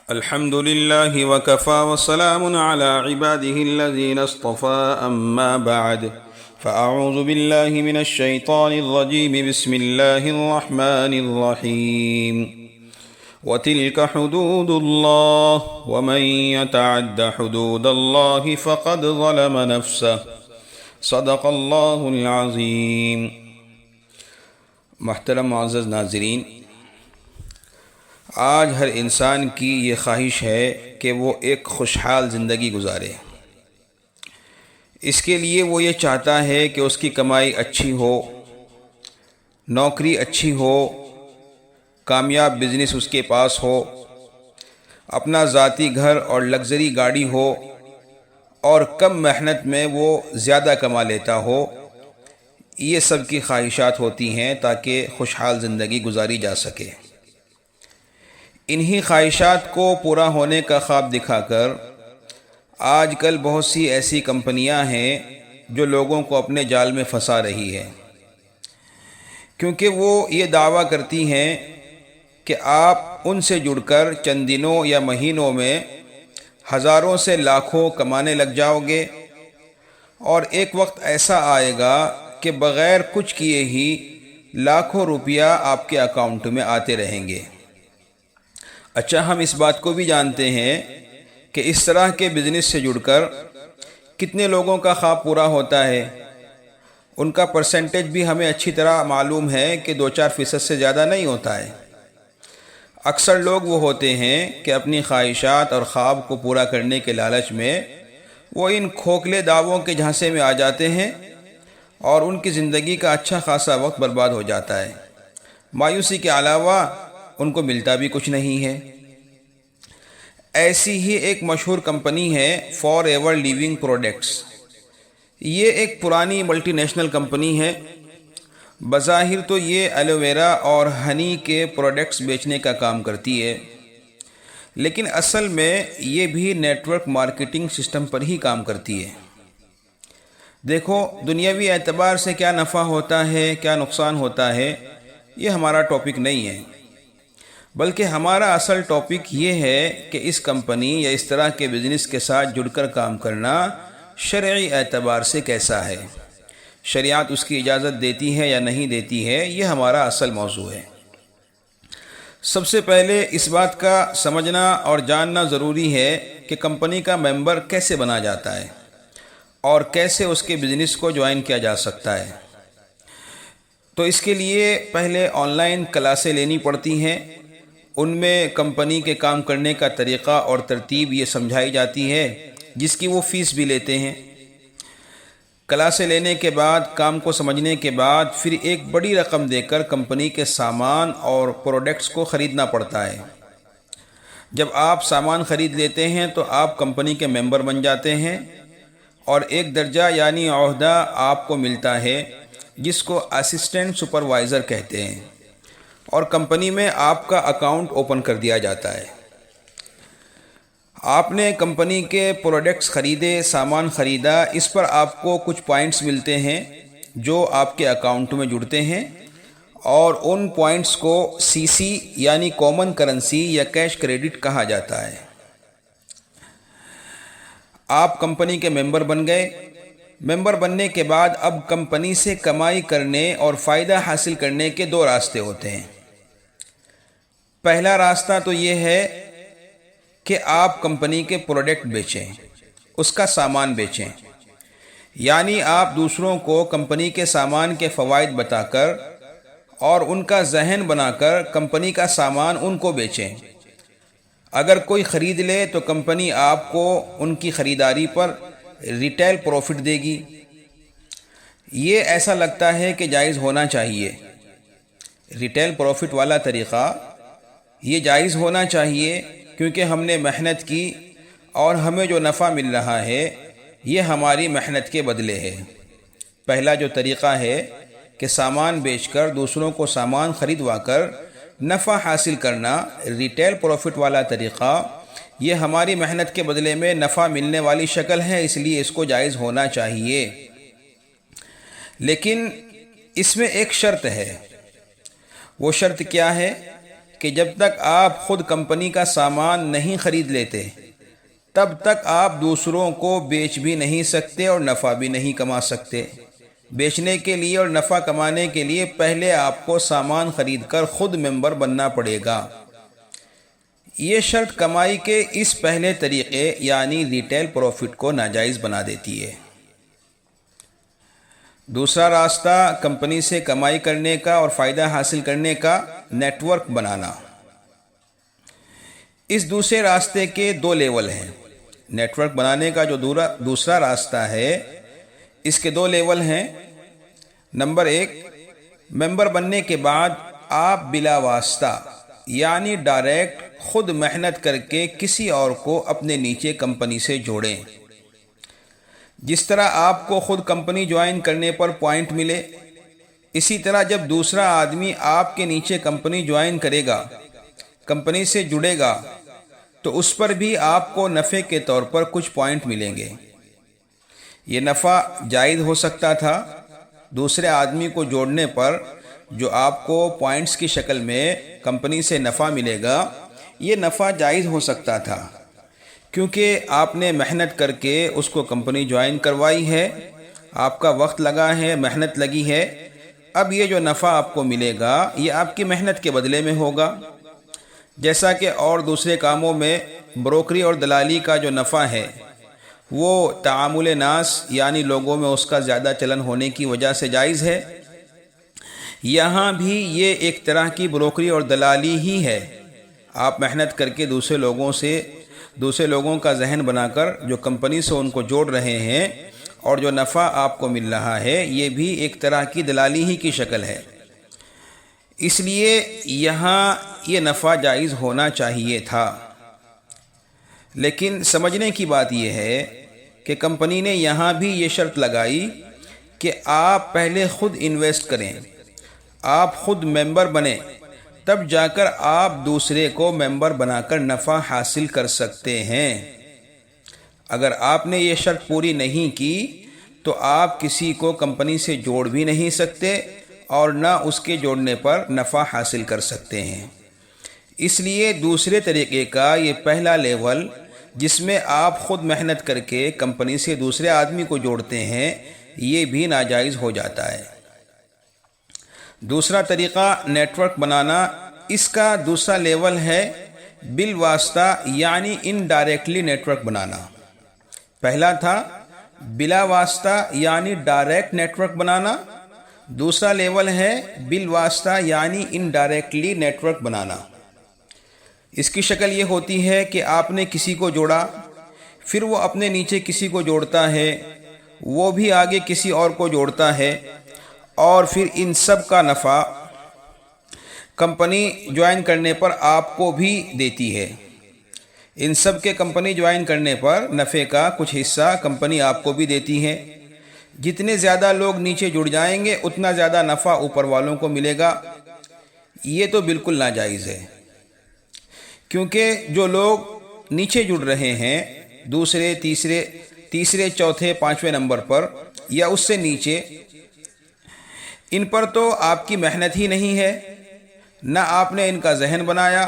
الحمد لله وكفى وسلام على عباده الذين اصطفى أما بعد فأعوذ بالله من الشيطان الرجيم بسم الله الرحمن الرحيم وتلك حدود الله ومن يتعد حدود الله فقد ظلم نفسه صدق الله العظيم۔ محترم معزز ناظرین، آج ہر انسان کی یہ خواہش ہے کہ وہ ایک خوشحال زندگی گزارے۔ اس کے لیے وہ یہ چاہتا ہے کہ اس کی کمائی اچھی ہو، نوکری اچھی ہو، کامیاب بزنس اس کے پاس ہو، اپنا ذاتی گھر اور لگژری گاڑی ہو، اور کم محنت میں وہ زیادہ کما لیتا ہو۔ یہ سب کی خواہشات ہوتی ہیں تاکہ خوشحال زندگی گزاری جا سکے۔ انہی خواہشات کو پورا ہونے کا خواب دکھا کر آج کل بہت سی ایسی کمپنیاں ہیں جو لوگوں کو اپنے جال میں پھنسا رہی ہے، کیونکہ وہ یہ دعویٰ کرتی ہیں کہ آپ ان سے جڑ کر چند دنوں یا مہینوں میں ہزاروں سے لاکھوں کمانے لگ جاؤ گے، اور ایک وقت ایسا آئے گا کہ بغیر کچھ کیے ہی لاکھوں روپیہ آپ کے اکاؤنٹ میں آتے رہیں گے۔ اچھا، ہم اس بات کو بھی جانتے ہیں کہ اس طرح کے بزنس سے جڑ کر کتنے لوگوں کا خواب پورا ہوتا ہے۔ ان کا پرسنٹیج بھی ہمیں اچھی طرح معلوم ہے کہ 2-4% سے زیادہ نہیں ہوتا ہے۔ اکثر لوگ وہ ہوتے ہیں کہ اپنی خواہشات اور خواب کو پورا کرنے کے لالچ میں وہ ان کھوکھلے دعووں کے جھانسے میں آ جاتے ہیں اور ان کی زندگی کا اچھا خاصا وقت برباد ہو جاتا ہے۔ مایوسی کے علاوہ ان کو ملتا بھی کچھ نہیں ہے۔ ایسی ہی ایک مشہور کمپنی ہے فار ایور لیونگ پروڈکٹس۔ یہ ایک پرانی ملٹی نیشنل کمپنی ہے۔ بظاہر تو یہ ایلو ویرا اور ہنی کے پروڈکٹس بیچنے کا کام کرتی ہے، لیکن اصل میں یہ بھی نیٹ ورک مارکیٹنگ سسٹم پر ہی کام کرتی ہے۔ دیکھو، دنیاوی اعتبار سے کیا نفع ہوتا ہے، کیا نقصان ہوتا ہے، یہ ہمارا ٹاپک نہیں ہے، بلکہ ہمارا اصل ٹاپک یہ ہے کہ اس کمپنی یا اس طرح کے بزنس کے ساتھ جڑ کر کام کرنا شرعی اعتبار سے کیسا ہے، شریعت اس کی اجازت دیتی ہے یا نہیں دیتی ہے، یہ ہمارا اصل موضوع ہے۔ سب سے پہلے اس بات کا سمجھنا اور جاننا ضروری ہے کہ کمپنی کا ممبر کیسے بنا جاتا ہے اور کیسے اس کے بزنس کو جوائن کیا جا سکتا ہے۔ تو اس کے لیے پہلے آن لائن کلاسیں لینی پڑتی ہیں۔ ان میں کمپنی کے کام کرنے کا طریقہ اور ترتیب یہ سمجھائی جاتی ہے، جس کی وہ فیس بھی لیتے ہیں۔ کلاسیں لینے کے بعد، کام کو سمجھنے کے بعد، پھر ایک بڑی رقم دے کر کمپنی کے سامان اور پروڈکٹس کو خریدنا پڑتا ہے۔ جب آپ سامان خرید لیتے ہیں تو آپ کمپنی کے ممبر بن جاتے ہیں، اور ایک درجہ یعنی عہدہ آپ کو ملتا ہے جس کو اسسٹنٹ سپروائزر کہتے ہیں، اور کمپنی میں آپ کا اکاؤنٹ اوپن کر دیا جاتا ہے۔ آپ نے کمپنی کے پروڈکٹس خریدے، سامان خریدا، اس پر آپ کو کچھ پوائنٹس ملتے ہیں جو آپ کے اکاؤنٹ میں جڑتے ہیں، اور ان پوائنٹس کو سی سی یعنی کامن کرنسی یا کیش کریڈٹ کہا جاتا ہے۔ آپ کمپنی کے ممبر بن گئے۔ ممبر بننے کے بعد اب کمپنی سے کمائی کرنے اور فائدہ حاصل کرنے کے 2 راستے ہوتے ہیں۔ پہلا راستہ تو یہ ہے کہ آپ کمپنی کے پروڈکٹ بیچیں، اس کا سامان بیچیں، یعنی آپ دوسروں کو کمپنی کے سامان کے فوائد بتا کر اور ان کا ذہن بنا کر کمپنی کا سامان ان کو بیچیں۔ اگر کوئی خرید لے تو کمپنی آپ کو ان کی خریداری پر ریٹیل پروفٹ دے گی۔ یہ ایسا لگتا ہے کہ جائز ہونا چاہیے۔ ریٹیل پروفٹ والا طریقہ یہ جائز ہونا چاہیے، کیونکہ ہم نے محنت کی اور ہمیں جو نفع مل رہا ہے یہ ہماری محنت کے بدلے ہے۔ پہلا جو طریقہ ہے کہ سامان بیچ کر دوسروں کو سامان خریدوا کر نفع حاصل کرنا، ریٹیل پروفٹ والا طریقہ، یہ ہماری محنت کے بدلے میں نفع ملنے والی شکل ہے، اس لیے اس کو جائز ہونا چاہیے۔ لیکن اس میں ایک شرط ہے۔ وہ شرط کیا ہے کہ جب تک آپ خود کمپنی کا سامان نہیں خرید لیتے تب تک آپ دوسروں کو بیچ بھی نہیں سکتے اور نفع بھی نہیں کما سکتے۔ بیچنے کے لیے اور نفع کمانے کے لیے پہلے آپ کو سامان خرید کر خود ممبر بننا پڑے گا۔ یہ شرط کمائی کے اس پہلے طریقے یعنی ریٹیل پروفٹ کو ناجائز بنا دیتی ہے۔ دوسرا راستہ کمپنی سے کمائی کرنے کا اور فائدہ حاصل کرنے کا نیٹ ورک بنانا۔ اس دوسرے راستے کے دو لیول ہیں۔ نیٹ ورک بنانے کا جو دوسرا راستہ ہے اس کے دو لیول ہیں۔ نمبر 1، ممبر بننے کے بعد آپ بلا واسطہ یعنی ڈائریکٹ خود محنت کر کے کسی اور کو اپنے نیچے کمپنی سے جوڑیں۔ جس طرح آپ کو خود کمپنی جوائن کرنے پر پوائنٹ ملے، اسی طرح جب دوسرا آدمی آپ کے نیچے کمپنی جوائن کرے گا، کمپنی سے جڑے گا، تو اس پر بھی آپ کو نفع کے طور پر کچھ پوائنٹ ملیں گے۔ یہ نفع جائز ہو سکتا تھا۔ دوسرے آدمی کو جوڑنے پر جو آپ کو پوائنٹس کی شکل میں کمپنی سے نفع ملے گا، یہ نفع جائز ہو سکتا تھا کیونکہ آپ نے محنت کر کے اس کو کمپنی جوائن کروائی ہے، آپ کا وقت لگا ہے، محنت لگی ہے۔ اب یہ جو نفع آپ کو ملے گا یہ آپ کی محنت کے بدلے میں ہوگا۔ جیسا کہ اور دوسرے کاموں میں بروکری اور دلالی کا جو نفع ہے وہ تعامل ناس یعنی لوگوں میں اس کا زیادہ چلن ہونے کی وجہ سے جائز ہے، یہاں بھی یہ ایک طرح کی بروکری اور دلالی ہی ہے۔ آپ محنت کر کے دوسرے لوگوں کا ذہن بنا کر جو کمپنی سے ان کو جوڑ رہے ہیں اور جو نفع آپ کو مل رہا ہے یہ بھی ایک طرح کی دلالی ہی کی شکل ہے۔ اس لیے یہاں یہ نفع جائز ہونا چاہیے تھا۔ لیکن سمجھنے کی بات یہ ہے کہ کمپنی نے یہاں بھی یہ شرط لگائی کہ آپ پہلے خود انویسٹ کریں، آپ خود ممبر بنیں، تب جا کر آپ دوسرے کو ممبر بنا کر نفع حاصل کر سکتے ہیں۔ اگر آپ نے یہ شرط پوری نہیں کی تو آپ کسی کو کمپنی سے جوڑ بھی نہیں سکتے اور نہ اس کے جوڑنے پر نفع حاصل کر سکتے ہیں۔ اس لیے دوسرے طریقے کا یہ پہلا لیول جس میں آپ خود محنت کر کے کمپنی سے دوسرے آدمی کو جوڑتے ہیں یہ بھی ناجائز ہو جاتا ہے۔ دوسرا طریقہ نیٹ ورک بنانا، اس کا دوسرا لیول ہے بالواسطہ یعنی انڈائریکٹلی نیٹ ورک بنانا۔ پہلا تھا بلا واسطہ یعنی ڈائریکٹ نیٹ ورک بنانا، دوسرا لیول ہے بالواسطہ یعنی انڈائریکٹلی نیٹ ورک بنانا۔ اس کی شکل یہ ہوتی ہے کہ آپ نے کسی کو جوڑا، پھر وہ اپنے نیچے کسی کو جوڑتا ہے، وہ بھی آگے کسی اور کو جوڑتا ہے، اور پھر ان سب کا نفع کمپنی جوائن کرنے پر آپ کو بھی دیتی ہے۔ ان سب کے کمپنی جوائن کرنے پر نفع کا کچھ حصہ کمپنی آپ کو بھی دیتی ہے۔ جتنے زیادہ لوگ نیچے جڑ جائیں گے اتنا زیادہ نفع اوپر والوں کو ملے گا۔ یہ تو بالکل ناجائز ہے، کیونکہ جو لوگ نیچے جڑ رہے ہیں دوسرے، تیسرے، چوتھے، پانچویں نمبر پر یا اس سے نیچے، ان پر تو آپ کی محنت ہی نہیں ہے، نہ آپ نے ان کا ذہن بنایا،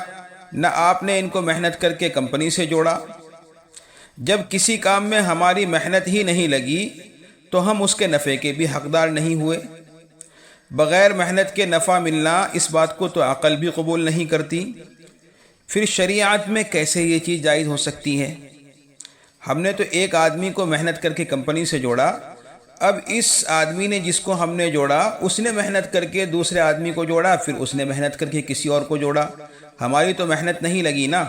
نہ آپ نے ان کو محنت کر کے کمپنی سے جوڑا۔ جب کسی کام میں ہماری محنت ہی نہیں لگی تو ہم اس کے نفع کے بھی حقدار نہیں ہوئے۔ بغیر محنت کے نفع ملنا، اس بات کو تو عقل بھی قبول نہیں کرتی۔ پھر شریعت میں کیسے یہ چیز جائز ہو سکتی ہے؟ ہم نے تو ایک آدمی کو محنت کر کے کمپنی سے جوڑا، اب اس آدمی نے جس کو ہم نے جوڑا اس نے محنت کر کے دوسرے آدمی کو جوڑا، پھر اس نے محنت کر کے کسی اور کو جوڑا، ہماری تو محنت نہیں لگی نا۔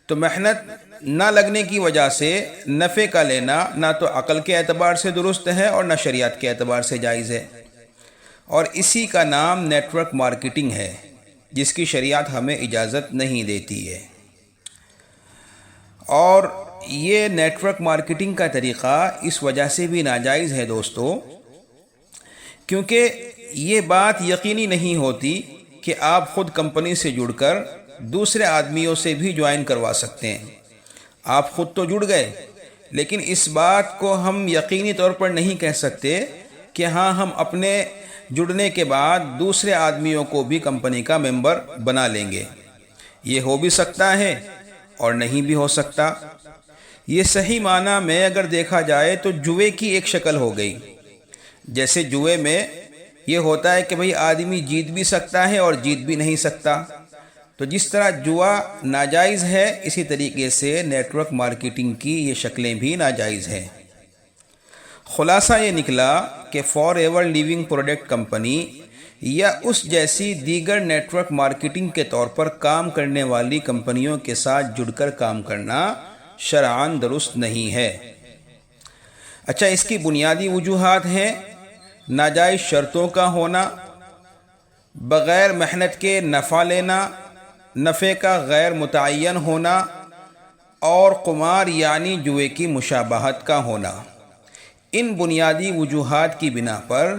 تو محنت نہ لگنے کی وجہ سے نفع کا لینا نہ تو عقل کے اعتبار سے درست ہے اور نہ شریعت کے اعتبار سے جائز ہے، اور اسی کا نام نیٹ ورک مارکیٹنگ ہے جس کی شریعت ہمیں اجازت نہیں دیتی ہے۔ اور یہ نیٹ ورک مارکیٹنگ کا طریقہ اس وجہ سے بھی ناجائز ہے دوستو، کیونکہ یہ بات یقینی نہیں ہوتی کہ آپ خود کمپنی سے جڑ کر دوسرے آدمیوں سے بھی جوائن کروا سکتے ہیں۔ آپ خود تو جڑ گئے، لیکن اس بات کو ہم یقینی طور پر نہیں کہہ سکتے کہ ہاں ہم اپنے جڑنے کے بعد دوسرے آدمیوں کو بھی کمپنی کا ممبر بنا لیں گے۔ یہ ہو بھی سکتا ہے اور نہیں بھی ہو سکتا۔ یہ صحیح معنی میں اگر دیکھا جائے تو جوئے کی ایک شکل ہو گئی۔ جیسے جوئے میں یہ ہوتا ہے کہ بھئی آدمی جیت بھی سکتا ہے اور جیت بھی نہیں سکتا، تو جس طرح جوا ناجائز ہے اسی طریقے سے نیٹ ورک مارکیٹنگ کی یہ شکلیں بھی ناجائز ہیں۔ خلاصہ یہ نکلا کہ forever living product company یا اس جیسی دیگر نیٹ ورک مارکیٹنگ کے طور پر کام کرنے والی کمپنیوں کے ساتھ جڑ کر کام کرنا شرعاً درست نہیں ہے۔ اچھا، اس کی بنیادی وجوہات ہیں ناجائز شرطوں کا ہونا، بغیر محنت کے نفع لینا، نفع کا غیر متعین ہونا، اور قمار یعنی جوئے کی مشابہت کا ہونا۔ ان بنیادی وجوہات کی بنا پر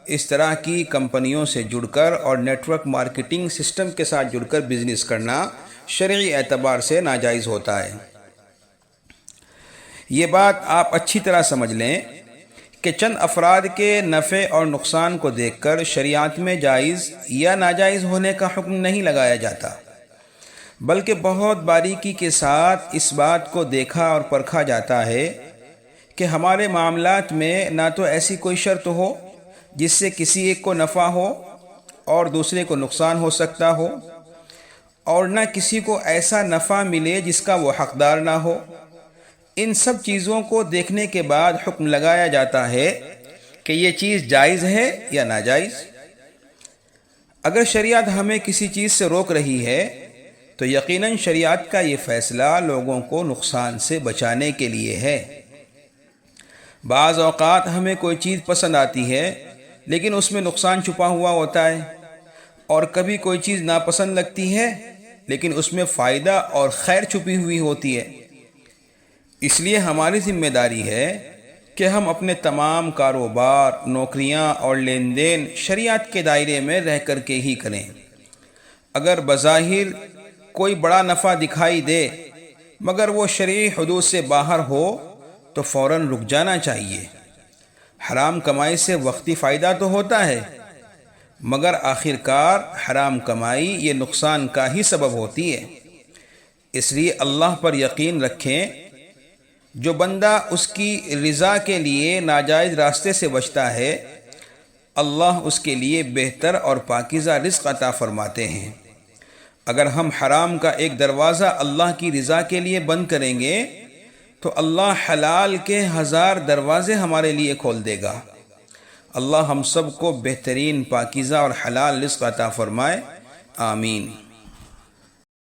اس طرح کی کمپنیوں سے جڑ کر اور نیٹ ورک مارکیٹنگ سسٹم کے ساتھ جڑ کر بزنس کرنا شرعی اعتبار سے ناجائز ہوتا ہے۔ یہ بات آپ اچھی طرح سمجھ لیں کہ چند افراد کے نفع اور نقصان کو دیکھ کر شریعت میں جائز یا ناجائز ہونے کا حکم نہیں لگایا جاتا، بلکہ بہت باریکی کے ساتھ اس بات کو دیکھا اور پرکھا جاتا ہے کہ ہمارے معاملات میں نہ تو ایسی کوئی شرط ہو جس سے کسی ایک کو نفع ہو اور دوسرے کو نقصان ہو سکتا ہو، اور نہ کسی کو ایسا نفع ملے جس کا وہ حقدار نہ ہو۔ ان سب چیزوں کو دیکھنے کے بعد حکم لگایا جاتا ہے کہ یہ چیز جائز ہے یا ناجائز۔ اگر شریعت ہمیں کسی چیز سے روک رہی ہے تو یقیناً شریعت کا یہ فیصلہ لوگوں کو نقصان سے بچانے کے لیے ہے۔ بعض اوقات ہمیں کوئی چیز پسند آتی ہے لیکن اس میں نقصان چھپا ہوا ہوتا ہے، اور کبھی کوئی چیز ناپسند لگتی ہے لیکن اس میں فائدہ اور خیر چھپی ہوئی ہوتی ہے۔ اس لیے ہماری ذمہ داری ہے کہ ہم اپنے تمام کاروبار، نوکریاں اور لین دین شریعت کے دائرے میں رہ کر کے ہی کریں۔ اگر بظاہر کوئی بڑا نفع دکھائی دے مگر وہ شرعی حدود سے باہر ہو تو فوراً رک جانا چاہیے۔ حرام کمائی سے وقتی فائدہ تو ہوتا ہے مگر آخرکار حرام کمائی یہ نقصان کا ہی سبب ہوتی ہے۔ اس لیے اللہ پر یقین رکھیں، جو بندہ اس کی رضا کے لیے ناجائز راستے سے بچتا ہے اللہ اس کے لیے بہتر اور پاکیزہ رزق عطا فرماتے ہیں۔ اگر ہم حرام کا ایک دروازہ اللہ کی رضا کے لیے بند کریں گے تو اللہ حلال کے 1000 دروازے ہمارے لیے کھول دے گا۔ اللہ ہم سب کو بہترین، پاکیزہ اور حلال رزق عطا فرمائے، آمین۔